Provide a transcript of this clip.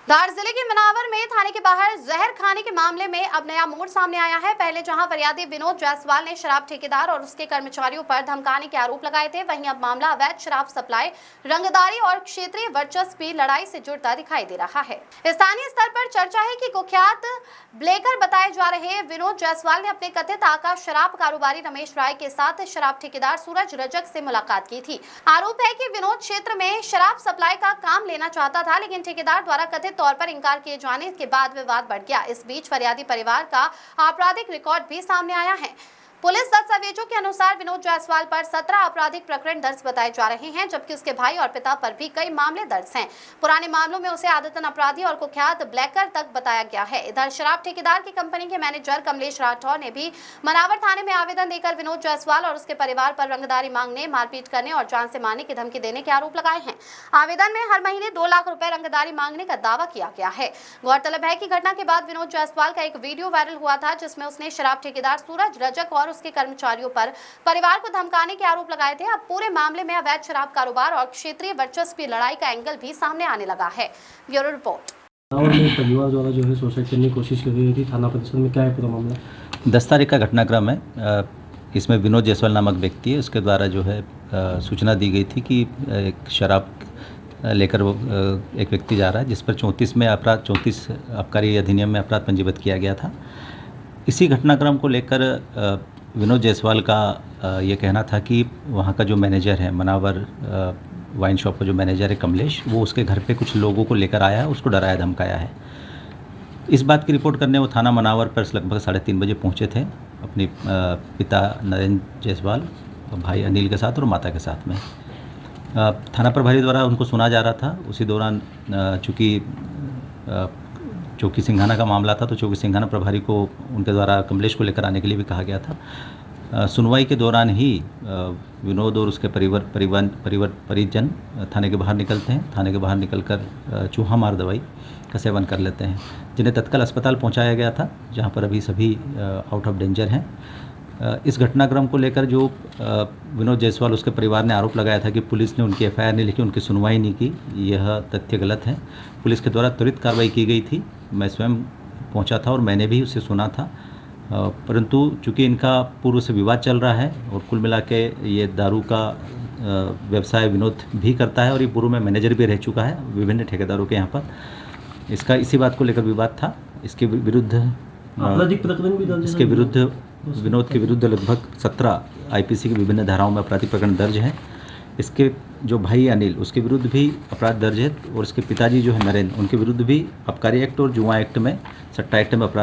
धार जिले के मनावर में थाने के बाहर जहर खाने के मामले में अब नया मोड़ सामने आया है। पहले जहां फरियादी विनोद जायसवाल ने शराब ठेकेदार और उसके कर्मचारियों पर धमकाने के आरोप लगाए थे, वहीं अब मामला अवैध शराब सप्लाई, रंगदारी और क्षेत्रीय वर्चस्व की लड़ाई से जुड़ता दिखाई दे रहा है। स्थानीय स्तर पर चर्चा है कि कुख्यात ब्लेकर बताए जा रहे विनोद जायसवाल ने अपने कथित आका शराब कारोबारी रमेश राय के साथ शराब ठेकेदार सूरज रजक से मुलाकात की थी। आरोप है कि विनोद क्षेत्र में शराब सप्लाई का काम लेना चाहता था, लेकिन ठेकेदार द्वारा कथित तौर पर इंकार किए जाने के बाद विवाद बढ़ गया। इस बीच फरियादी परिवार का आपराधिक रिकॉर्ड भी सामने आया है। पुलिस दस्तावेजों के अनुसार विनोद जायसवाल पर 17 आपराधिक प्रकरण दर्ज बताए जा रहे हैं, जबकि उसके भाई और पिता पर भी कई मामले दर्ज हैं। पुराने मामलों में उसे आदतन अपराधी और कुख्यात ब्लैकर तक बताया गया है। इधर शराब ठेकेदार की कंपनी के मैनेजर कमलेश राठौर ने भी मनावर थाने में आवेदन देकर विनोद जायसवाल और उसके परिवार पर रंगदारी मांगने, मारपीट करने और जान से मारने की धमकी देने के आरोप लगाए हैं। आवेदन में हर महीने 2 लाख रुपए रंगदारी मांगने का दावा किया गया है। गौरतलब है कि घटना के बाद विनोद जायसवाल का एक वीडियो वायरल हुआ था, जिसमें उसने शराब ठेकेदार सूरज रजक और उसके कर्मचारियों पर परिवार को धमकाने के आरोप लगाए थे। अब पूरे मामले में अवैध शराब कारोबार और क्षेत्रीय वर्चस्व की लड़ाई का एंगल भी सामने आने लगा है। Bureau report. परिवार द्वारा जो है सुसाइड करने की कोशिश की गई थी, थाना परिसर में क्या है पूरा मामला? 10 तारीख का घटनाक्रम है। इसमें विनोद जायसवाल नामक व्यक्ति है, उसके द्वारा जो है सूचना दी गई थी कि एक शराब लेकर एक व्यक्ति जा रहा है, जिस पर 34 आबकारी अधिनियम में अपराध पंजीबद्ध किया गया था। इसी घटनाक्रम को लेकर विनोद जायसवाल का ये कहना था कि वहाँ का जो मैनेजर है, मनावर वाइन शॉप का जो मैनेजर है कमलेश, वो उसके घर पे कुछ लोगों को लेकर आया है, उसको डराया धमकाया है। इस बात की रिपोर्ट करने वो थाना मनावर पर लगभग 3:30 बजे पहुँचे थे, अपने पिता नरेंद्र जायसवाल, भाई अनिल के साथ और माता के साथ में। थाना प्रभारी द्वारा उनको सुना जा रहा था। उसी दौरान चूँकि चौकी सिंघाना का मामला था, तो चौकी सिंघाना प्रभारी को उनके द्वारा कमलेश को लेकर आने के लिए भी कहा गया था। सुनवाई के दौरान ही विनोद और उसके परिजन थाने के बाहर निकलते हैं। थाने के बाहर निकलकर चूहा मार दवाई का सेवन कर लेते हैं, जिन्हें तत्काल अस्पताल पहुंचाया गया था, जहां पर अभी सभी आउट ऑफ डेंजर हैं। इस घटनाक्रम को लेकर जो विनोद जायसवाल उसके परिवार ने आरोप लगाया था कि पुलिस ने उनकी एफआईआर नहीं लिखी, उनकी सुनवाई नहीं की, यह तथ्य गलत है। पुलिस के द्वारा त्वरित कार्रवाई की गई थी। मैं स्वयं पहुंचा था और मैंने भी उसे सुना था, परंतु चूँकि इनका पूर्व से विवाद चल रहा है और कुल मिला के ये दारू का व्यवसाय विनोद भी करता है और ये पूर्व में मैनेजर भी रह चुका है विभिन्न ठेकेदारों के यहाँ पर। इसका इसी बात को लेकर विवाद था। इसके विरुद्ध आपराधिक प्रकरण भी दर्ज है। इसके विरुद्ध विनोद के विरुद्ध लगभग 17 आईपीसी की विभिन्न धाराओं में आपराधिक प्रकरण दर्ज हैं। इसके जो भाई अनिल, उसके विरुद्ध भी अपराध दर्ज है और इसके पिताजी जो है नरेंद्र, उनके विरुद्ध भी आबकारी एक्ट और जुआ एक्ट में, सट्टा एक्ट में अपराध